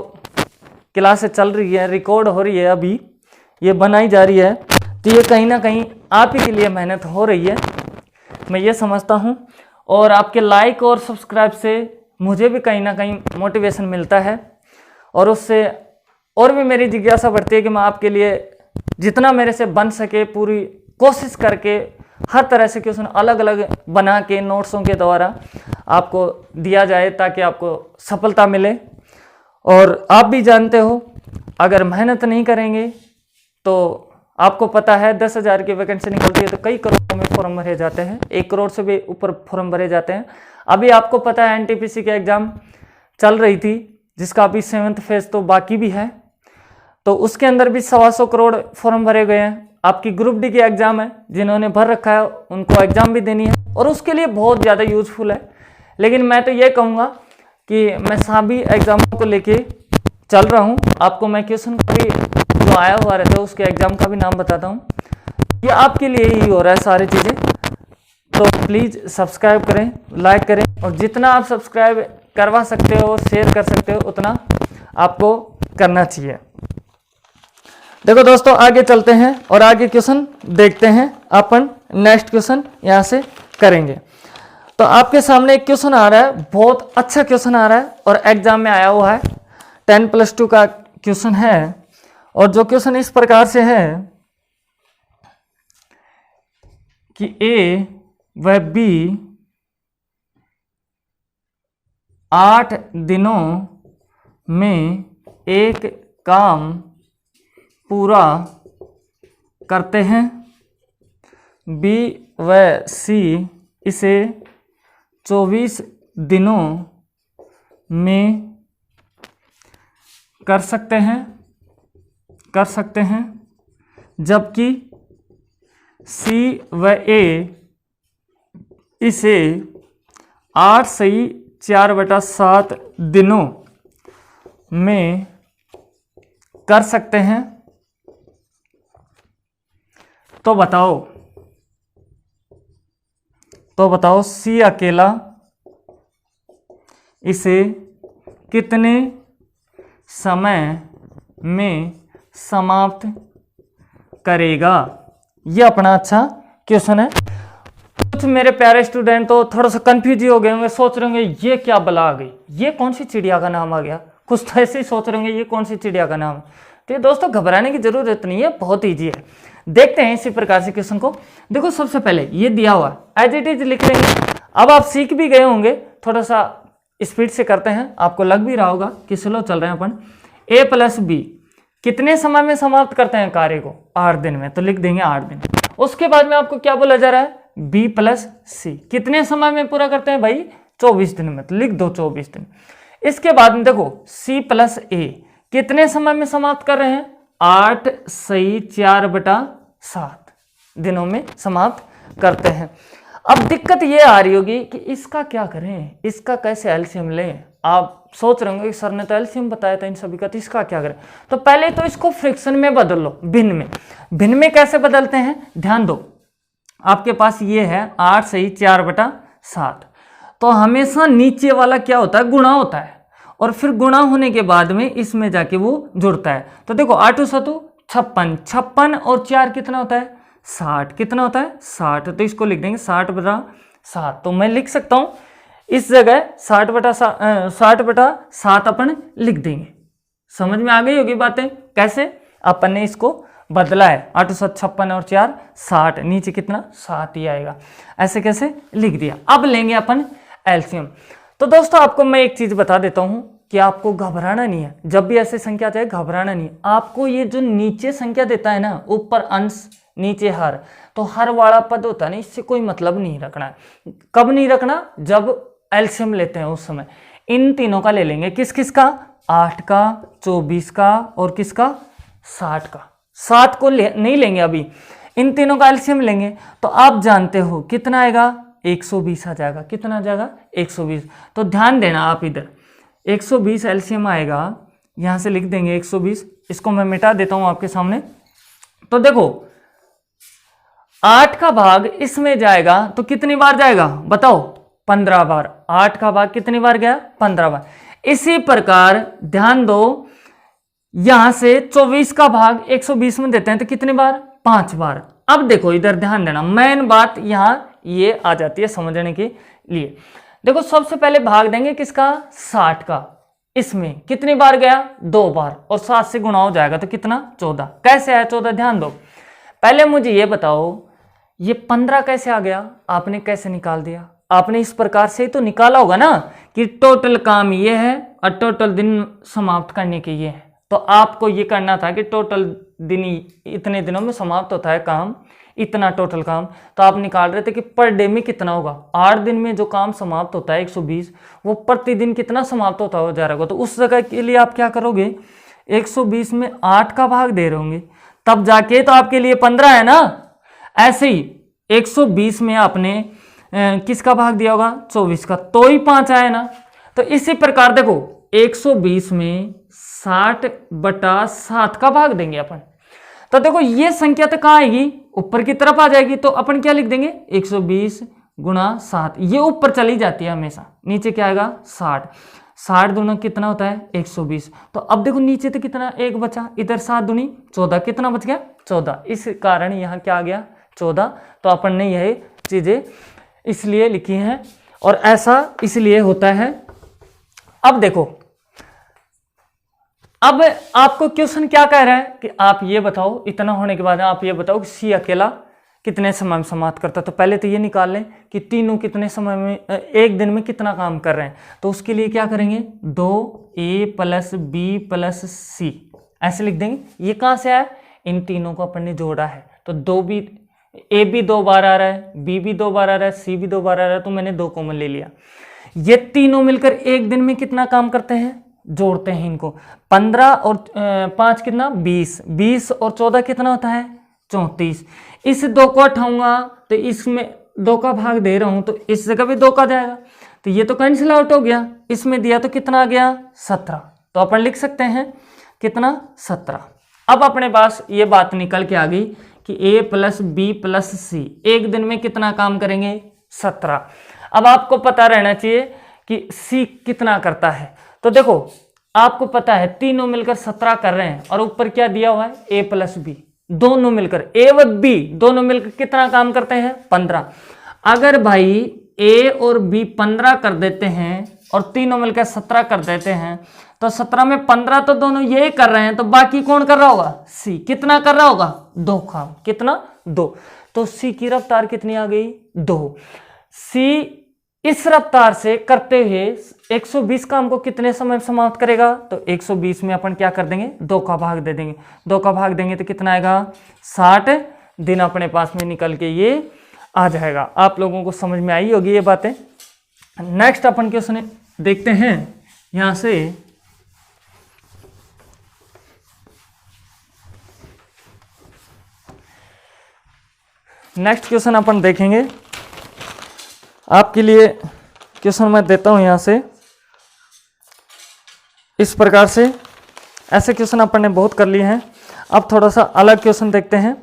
क्लासें चल रही है, रिकॉर्ड हो रही है, अभी ये बनाई जा रही है, तो ये कहीं ना कहीं आप ही के लिए मेहनत हो रही है, मैं ये समझता हूँ। और आपके लाइक और सब्सक्राइब से मुझे भी कहीं ना कहीं मोटिवेशन मिलता है और उससे और भी मेरी जिज्ञासा बढ़ती है कि मैं आपके लिए जितना मेरे से बन सके पूरी कोशिश करके हर तरह से क्वेश्चन अलग अलग बना के नोट्सों के द्वारा आपको दिया जाए ताकि आपको सफलता मिले। और आप भी जानते हो अगर मेहनत नहीं करेंगे तो आपको पता है 10,000 की वैकेंसी निकलती है तो कई करोड़ों में फॉर्म भरे जाते हैं, 1 करोड़ से भी ऊपर फॉर्म भरे जाते हैं। अभी आपको पता है एनटीपीसी के एग्ज़ाम चल रही थी जिसका अभी 7th फेज तो बाकी भी है, तो उसके अंदर भी 125 करोड़ फॉर्म भरे गए हैं। आपकी ग्रुप डी की एग्ज़ाम है, जिन्होंने भर रखा है उनको एग्ज़ाम भी देनी है और उसके लिए बहुत ज़्यादा यूजफुल है। लेकिन मैं तो ये कहूँगा कि मैं सभी एग्ज़ामों को लेके चल रहा हूँ। आपको मैं क्वेश्चन का भी जो आया हुआ रहता है उसके एग्ज़ाम का भी नाम बताता हूँ। ये आपके लिए ही हो रहा है सारी चीज़ें। तो प्लीज़ सब्सक्राइब करें, लाइक करें और जितना आप सब्सक्राइब करवा सकते हो और शेयर कर सकते हो उतना आपको करना चाहिए। देखो दोस्तों आगे चलते हैं और आगे क्वेश्चन देखते हैं। अपन नेक्स्ट क्वेश्चन यहाँ से करेंगे। तो आपके सामने एक क्वेश्चन आ रहा है, बहुत अच्छा क्वेश्चन आ रहा है और एग्जाम में आया हुआ है, 10+2 का क्वेश्चन है। और जो क्वेश्चन इस प्रकार से है कि ए व बी 8 दिनों में एक काम पूरा करते हैं, बी व सी इसे 24 दिनों में कर सकते हैं, जबकि सी व ए इसे 8 से 4/7 दिनों में कर सकते हैं। तो बताओ सी अकेला इसे कितने समय में समाप्त करेगा। ये अपना अच्छा क्वेश्चन है। कुछ मेरे प्यारे स्टूडेंट तो थोड़ा सा कंफ्यूज ही हो गए होंगे, सोच रहे होंगे ये क्या बला आ गई, ये कौन सी चिड़िया का नाम आ गया। कुछ तो ऐसे ही सोच रहे होंगे ये कौन सी चिड़िया का नाम है। तो ये दोस्तों घबराने की जरूरत नहीं है, बहुत ईजी है। देखते हैं इसी प्रकार से क्वेश्चन को। देखो सबसे पहले ये दिया हुआ एज इट इज लिख लेंगे। अब आप सीख भी गए होंगे, थोड़ा सा स्पीड से करते हैं, आपको लग भी रहा होगा कि स्लो चल रहे हैं अपन। ए प्लस बी कितने समय में समाप्त करते हैं कार्य को? 8 दिन में, तो लिख देंगे 8 दिन। उसके बाद में आपको क्या बोला जा रहा है? बी प्लस सी कितने समय में पूरा करते हैं भाई? 24 दिन में, तो लिख दो 24 दिन। इसके बाद में देखो सी प्लस ए कितने समय में समाप्त कर रहे हैं? 8 सही 4/7 दिनों में समाप्त करते हैं। अब दिक्कत ये आ रही होगी कि इसका क्या करें, इसका कैसे एलसीएम लें। आप सोच रहे होंगे सर ने तो एलसीएम बताया था इन सभी का, तो इसका क्या करें? तो पहले तो इसको फ्रिक्शन में बदल लो, भिन्न में। भिन्न में कैसे बदलते हैं? ध्यान दो, आपके पास ये है 8 सही 4/7, तो हमेशा नीचे वाला क्या होता है? गुणा होता है, और फिर गुणा होने के बाद में इसमें जाके वो जुड़ता है। तो देखो 8 7 56, 56 और 4 कितना होता है? 60। कितना होता है? 60। तो इसको लिख देंगे 60/7। तो मैं लिख सकता हूं इस जगह 60/7 अपन लिख देंगे। समझ में आ गई होगी बातें कैसे अपन ने इसको बदला है। 8 7 56 और 4 60, नीचे कितना? 7 ही आएगा। ऐसे कैसे लिख दिया। अब लेंगे अपन एलसीएम। तो दोस्तों आपको मैं एक चीज बता देता हूं कि आपको घबराना नहीं है, जब भी ऐसे संख्या चाहे घबराना नहीं है। आपको ये जो नीचे संख्या देता है ना, ऊपर अंश नीचे हर, तो हर वाला पद होता है ना, इससे कोई मतलब नहीं रखना है। कब नहीं रखना? जब एलसीएम लेते हैं उस समय। इन तीनों का ले लेंगे, किस किस का? 8 का, 24 का और किसका? 60 का। 7 को नहीं लेंगे अभी, इन तीनों का एलसीएम लेंगे। तो आप जानते हो कितना आएगा? 120 आ जाएगा। कितना आ जाएगा? 120। तो ध्यान देना आप इधर 120 एलसीएम आएगा, यहां से लिख देंगे 120। इसको मैं मिटा देता हूं आपके सामने। तो देखो 8 का भाग इसमें जाएगा तो कितनी बार जाएगा बताओ? 15 बार। 8 का भाग कितनी बार गया? 15 बार। इसी प्रकार ध्यान दो, यहां से 24 का भाग 120 में देते हैं तो कितनी बार? 5 बार। अब देखो इधर ध्यान देना, मेन बात यहां ये आ जाती है समझने के लिए। देखो सबसे पहले भाग देंगे किसका? 60 का। इसमें कितनी बार गया? 2 बार, और 7 से गुणा हो जाएगा तो कितना? 14। कैसे आया 14? ध्यान दो, पहले मुझे ये बताओ ये 15 कैसे आ गया? आपने कैसे निकाल दिया? आपने इस प्रकार से तो निकाला होगा ना कि टोटल काम ये है और टोटल दिन समाप्त करने के ये है। तो आपको ये करना था कि टोटल दिन इतने दिनों में समाप्त होता है काम, इतना टोटल काम। तो आप निकाल रहे थे कि पर डे में कितना होगा। 8 दिन में जो काम समाप्त होता है 120, वो प्रतिदिन कितना समाप्त होता हो जा रहा होगा। तो उस जगह के लिए आप क्या करोगे? 120 में 8 का भाग दे रहे होंगे, तब जाके तो आपके लिए 15 है ना। ऐसे ही 120 में आपने किसका भाग दिया होगा? 24 का, तो ही 5 आया ना। तो इसी प्रकार देखो 120 में 60/7 का भाग देंगे अपन। तो देखो ये संख्या तो कहाँ आएगी? ऊपर की तरफ आ जाएगी। तो अपन क्या लिख देंगे? 120 × 7। ये ऊपर चली जाती है हमेशा, नीचे क्या आएगा? 60। 60 दूना कितना होता है? 120। तो अब देखो नीचे तो कितना? 1 बचा, इधर 7 दूनी 14, कितना बच गया? 14। इस कारण यहाँ क्या आ गया? 14। तो अपन ने यह चीजें इसलिए लिखी हैं, और ऐसा इसलिए होता है। अब देखो, अब आपको क्वेश्चन क्या कह रहा है कि आप ये बताओ, इतना होने के बाद आप ये बताओ कि सी अकेला कितने समय में समाप्त करता है। तो पहले तो ये निकाल लें कि तीनों कितने समय में, एक दिन में कितना काम कर रहे हैं। तो उसके लिए क्या करेंगे? 2a + b + c ऐसे लिख देंगे। ये कहां से आया? इन तीनों को अपन ने जोड़ा है। तो ए भी 2 बार आ रहा है, बी भी 2 बार आ रहा है, सी भी 2 बार आ रहा है, तो मैंने 2 कॉमन ले लिया। ये तीनों मिलकर एक दिन में कितना काम करते हैं? जोड़ते हैं इनको। 15 और 5 कितना? 20। 20 और 14 कितना होता है? 34। इस 2 को हटाऊंगा तो इसमें 2 का भाग दे रहा हूं, तो इस जगह भी 2 का जाएगा, तो ये तो कैंसिल आउट हो गया। इसमें दिया तो कितना आ गया? 17। तो अपन लिख सकते हैं कितना? 17। अब अपने पास ये बात निकल के आ गई कि a + b + c एक दिन में कितना काम करेंगे? 17। अब आपको पता रहना चाहिए कि c कितना करता है। तो देखो आपको पता है तीनों मिलकर 17 कर रहे हैं, और ऊपर क्या दिया हुआ है? a + b, दोनों मिलकर a व b दोनों मिलकर कितना काम करते हैं? 15। अगर भाई a और b 15 कर देते हैं और तीनों मिलकर 17 कर देते हैं, तो 17 में 15 तो दोनों ये कर रहे हैं, तो बाकी कौन कर रहा होगा? सी। कितना कर रहा होगा? 2 काम। कितना? 2। तो सी की रफ्तार कितनी आ गई? 2। सी इस रफ्तार से करते हुए 120 काम को कितने समय में समाप्त करेगा? तो 120 में अपन क्या कर देंगे? 2 का भाग दे देंगे। 2 का भाग देंगे तो कितना आएगा? 60 दिन अपने पास में निकल के ये आ जाएगा। आप लोगों को समझ में आई होगी ये बातें। नेक्स्ट अपन क्वेश्चन देखते हैं यहां से। नेक्स्ट क्वेश्चन अपन देखेंगे। आपके लिए क्वेश्चन मैं देता हूं यहां से इस प्रकार से। ऐसे क्वेश्चन अपन ने बहुत कर लिए हैं, अब थोड़ा सा अलग क्वेश्चन देखते हैं।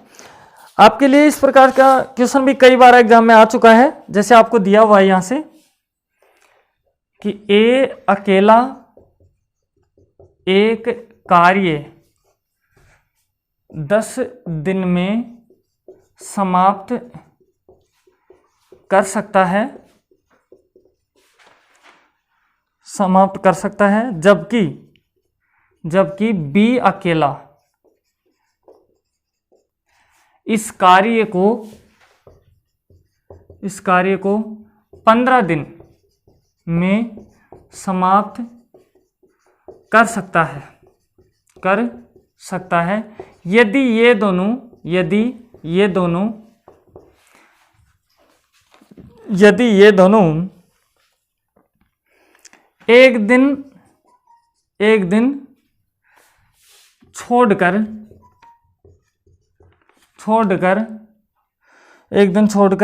आपके लिए इस प्रकार का क्वेश्चन भी कई बार एग्जाम में आ चुका है। जैसे आपको दिया हुआ है यहां से कि ए अकेला एक कार्य 10 दिन में समाप्त कर सकता है, जबकि बी अकेला इस कार्य को 15 दिन में समाप्त कर सकता है यदि ये दोनों एक दिन छोड़कर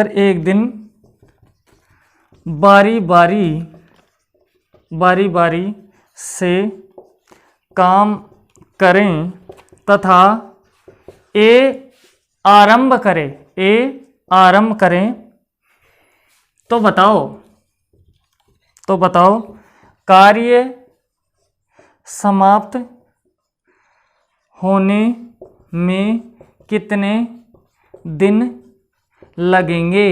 एक दिन बारी से काम करें तथा ए आरंभ करें तो बताओ कार्य समाप्त होने में कितने दिन लगेंगे।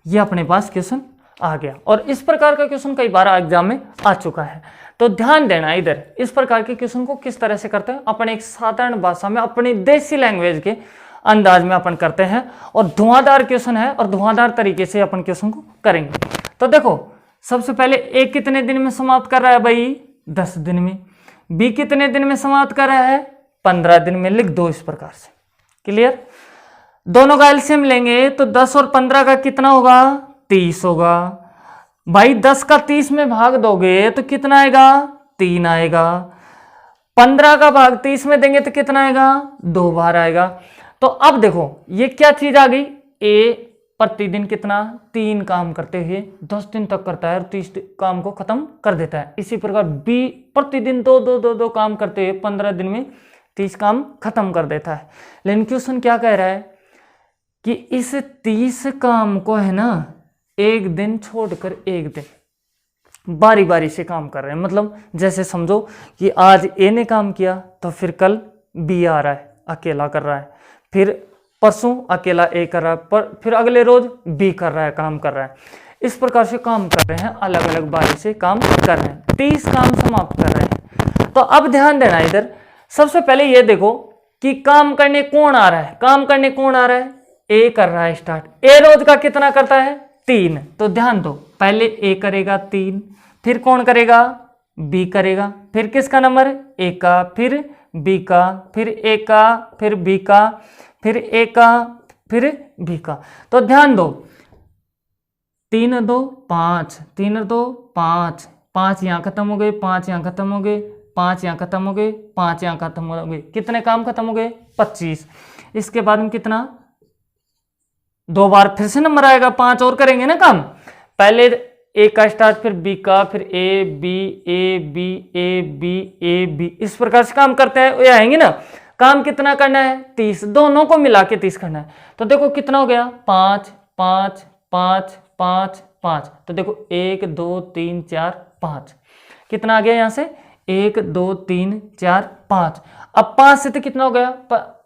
ये अपने पास क्वेश्चन आ गया और इस प्रकार का क्वेश्चन कई बार एग्जाम में आ चुका है। तो ध्यान देना इधर, इस प्रकार के क्वेश्चन को किस तरह से करते हैं अपन एक साधारण भाषा में अपनी देसी लैंग्वेज के अंदाज में अपन करते हैं और धुआंधार क्वेश्चन है और धुआंधार तरीके से अपन क्वेश्चन को करेंगे। तो देखो सबसे पहले ए कितने दिन में समाप्त कर रहा है भाई? 10 दिन में। बी कितने दिन में समाप्त कर रहा है? 15 दिन में। लिख दो इस प्रकार से। क्लियर? दोनों का एलसीएम लेंगे तो 10 और 15 का कितना होगा? 30 होगा भाई। 10 का 30 में भाग दोगे तो कितना आएगा? 3 आएगा। 15 का भाग 30 में देंगे तो कितना आएगा? 2 बार आएगा। तो अब देखो ये क्या चीज आ गई? ए प्रतिदिन कितना? 3 काम करते हुए 10 दिन तक करता है और 30 काम को खत्म कर देता है। इसी प्रकार बी प्रतिदिन 2 काम करते हुए 15 दिन में 30 काम खत्म कर देता है। लेकिन क्वेश्चन क्या कह रहा है कि इस 30 काम को है ना एक दिन छोड़कर एक दिन बारी बारी से काम कर रहे हैं। मतलब जैसे समझो कि आज ए ने काम किया तो फिर कल बी आ रहा है अकेला कर रहा है, फिर परसों अकेला ए कर रहा है, फिर अगले रोज बी कर रहा है, काम कर रहा है। इस प्रकार से काम कर रहे हैं, अलग अलग बारी से काम कर रहे हैं, 30 काम समाप्त कर रहे हैं। तो अब ध्यान देना इधर, सबसे पहले ये देखो कि काम करने कौन आ रहा है? ए कर रहा है स्टार्ट। ए रोज का कितना करता है? 3। तो ध्यान दो, पहले ए करेगा 3, फिर कौन करेगा? बी करेगा, फिर किसका नंबर? ए का, फिर बी का, फिर ए का, फिर बी का, फिर ए का, फिर बी का। तो ध्यान दो 3 2 5, 3 2 5, 5 यहाँ खत्म हो गए, 5 यहाँ खत्म हो गए, 5 यहाँ खत्म हो गए, 5 यहाँ खत्म हो गए। कितने काम खत्म हो गए? 25। इसके बाद में कितना? 2 बार फिर से नंबर आएगा, 5 और करेंगे ना काम। पहले ए का स्टार्ट, फिर बी का, फिर a b a b a b a b, इस प्रकार से काम करते हैं। ये आएंगे ना। काम कितना करना है? 30। दोनों को मिला के 30 करना है। तो देखो कितना हो गया? 5 5 5 5 5। तो देखो 1 2 3 4 5। कितना आ गया यहाँ से? 1 2 3 4 5। अब 5 से तो कितना हो गया?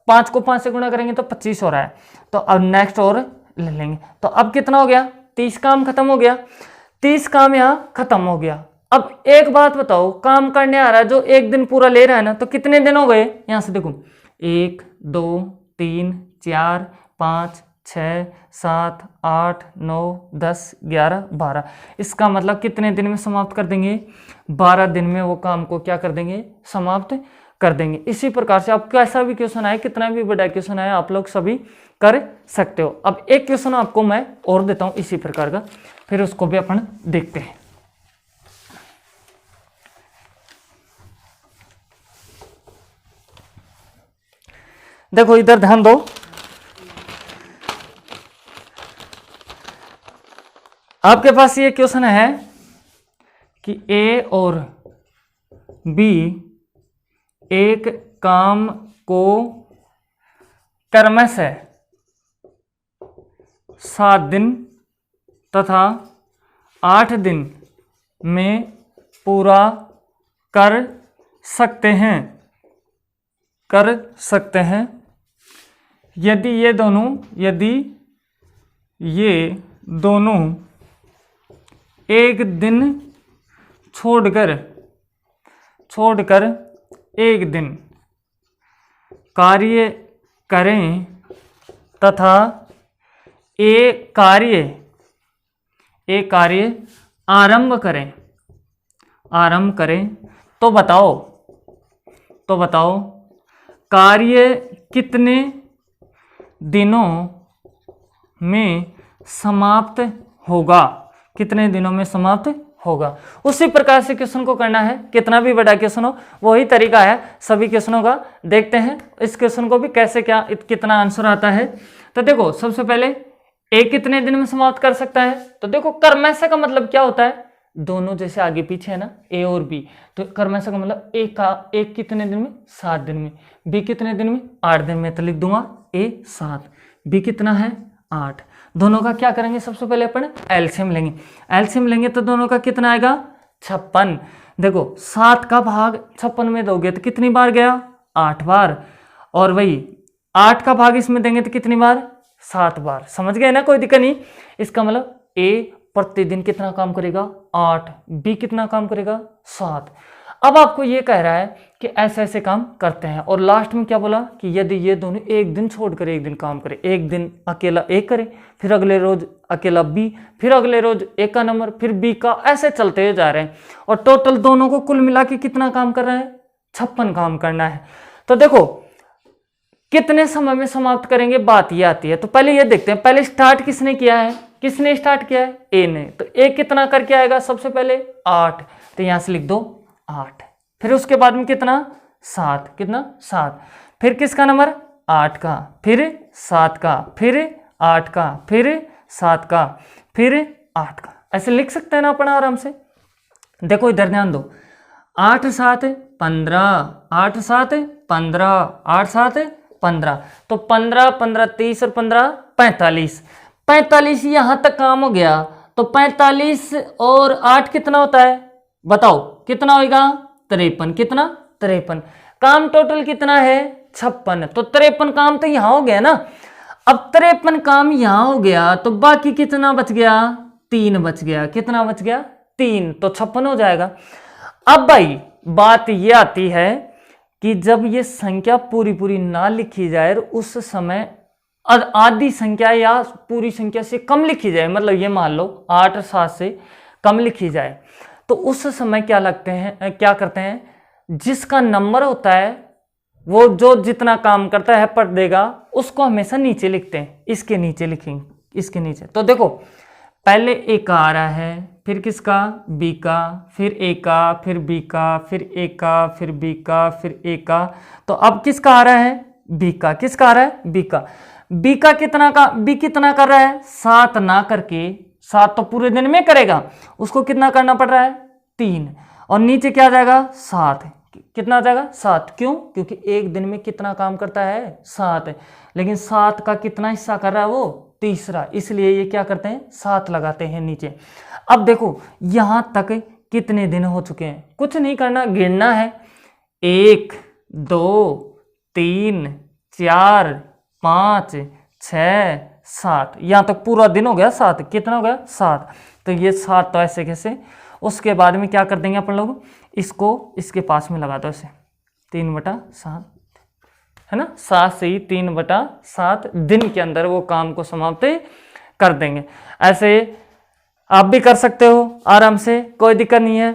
5 को 5 से गुणा करेंगे तो 25 हो रहा है। तो अब नेक्स्ट और ले लेंगे। तो अब कितना हो गया? 30 काम खत्म हो गया। 30 काम यहाँ खत्म हो गया। अब एक बात बताओ, काम करने आ रहा है जो एक दिन पूरा ले रहा है ना, तो कितने दिन हो गए? यहां से देखो 1 2 3 4 5 6 7 8 9 10 11 12। इसका मतलब कितने दिन में समाप्त कर देंगे? 12 दिन में वो काम को क्या कर देंगे? समाप्त कर देंगे। इसी प्रकार से आपको ऐसा भी क्वेश्चन आए, कितना भी बड़ा क्वेश्चन आए, आप लोग सभी कर सकते हो। अब एक क्वेश्चन आपको मैं और देता हूं इसी प्रकार का, फिर उसको भी अपन देखते हैं। देखो इधर ध्यान दो, आपके पास ये क्वेश्चन है कि ए और बी एक काम को क्रमशः 7 दिन तथा 8 दिन में पूरा कर सकते हैं यदि ये दोनों एक दिन छोड़कर एक दिन कार्य करें तथा एक कार्य आरंभ करें तो बताओ कार्य कितने दिनों में समाप्त होगा? कितने दिनों में समाप्त होगा? उसी प्रकार से क्वेश्चन को करना है, कितना भी बड़ा क्वेश्चन हो वही तरीका है सभी क्वेश्चनों का। देखते हैं इस क्वेश्चन को भी कैसे कितना आंसर आता है। तो देखो सबसे पहले ए कितने दिन में समाप्त कर सकता है, तो देखो क्रमशः का मतलब क्या होता है? दोनों जैसे आगे पीछे है ना, ए और बी, तो क्रमशः का मतलब एक कितने दिन में? 7 दिन में। बी कितने दिन में? 8 दिन में। तो लिख दूंगा ए 7, बी कितना है? 8। दोनों का क्या करेंगे? सबसे पहले अपन एलसीएम लेंगे तो दोनों का कितना आएगा? 56। देखो 7 का भाग 56 में दोगे तो कितनी बार गया? 8 बार। और वही 8 का भाग इसमें देंगे तो कितनी बार? 7 बार। समझ गए ना, कोई दिक्कत नहीं। इसका मतलब ए प्रतिदिन कितना काम करेगा? 8। बी कितना काम करेगा? 7। अब आपको ये कह रहा है कि ऐसे ऐसे काम करते हैं, और लास्ट में क्या बोला कि यदि ये दोनों एक दिन छोड़कर एक दिन काम करे, एक दिन अकेला ए करे, फिर अगले रोज अकेला बी, फिर अगले रोज ए का नंबर, फिर बी का, ऐसे चलते जा रहे हैं। और टोटल दोनों को कुल मिला के कितना काम कर रहा है? 56 काम करना है। तो देखो कितने समय में समाप्त करेंगे, बात ये आती है। तो पहले ये देखते हैं, पहले स्टार्ट किसने किया है? किसने स्टार्ट किया है? ए ने। तो ए कितना करके आएगा? सबसे पहले 8, तो यहां से लिख दो 8। फिर उसके बाद में कितना? 7। कितना? 7। फिर किसका नंबर? 8 का, फिर 7 का, फिर 8 का, फिर 7 का, फिर 8 का। ऐसे लिख सकते हैं ना अपन आराम से। देखो इधर ध्यान दो, 8 7 15, 8 7 15, 8 7 15, तो 15 15 30 और 15 45। 45 यहां तक काम हो गया। तो 45 और 8 कितना होता है? बताओ कितना होगा? 53। कितना? 53। काम टोटल कितना है? 56। तो 53 काम तो यहां हो गया ना। अब 53 काम यहां हो गया तो बाकी कितना बच गया? 3 बच गया। कितना बच गया? 3। तो 56 हो जाएगा। अब भाई बात ये आती है कि जब ये संख्या पूरी पूरी ना लिखी जाए, उस समय आधी संख्या या पूरी संख्या से कम लिखी जाए, मतलब ये मान लो 8 7 से कम लिखी जाए, तो उस समय क्या करते हैं, जिसका नंबर होता है वो जो जितना काम करता है पर देगा, उसको हमेशा नीचे लिखते हैं। इसके नीचे लिखेंगे, इसके नीचे। तो देखो पहले ए का आ रहा है, फिर किसका? बी का, फिर ए का, फिर बी का, फिर ए का, फिर बी का, फिर ए का। तो अब किसका आ रहा है? बी का। किसका आ रहा है? बी का। बी का कितना का? बी कितना कर रहा है? 7 ना करके, 7 तो पूरे दिन में करेगा, उसको कितना करना पड़ रहा है? 3। और नीचे क्या आ जाएगा? 7। कितना आ जाएगा? 7। क्यों? क्योंकि एक दिन में कितना काम करता है? 7। लेकिन 7 का कितना हिस्सा कर रहा है वो? तीसरा। इसलिए ये क्या करते हैं? 7 लगाते हैं नीचे। अब देखो यहां तक कितने दिन हो चुके हैं? कुछ नहीं करना, गिनना है। 1 2 3 4 5 6 7, यहां तक पूरा दिन हो गया 7। कितना हो गया? 7। तो ये 7 तो ऐसे कैसे, उसके बाद में क्या कर देंगे अपन लोग, इसको इसके पास में लगा दो ऐसे 3/7, है ना, 7 से ही 3/7 दिन के अंदर वो काम को समाप्त कर देंगे। ऐसे आप भी कर सकते हो आराम से, कोई दिक्कत नहीं है।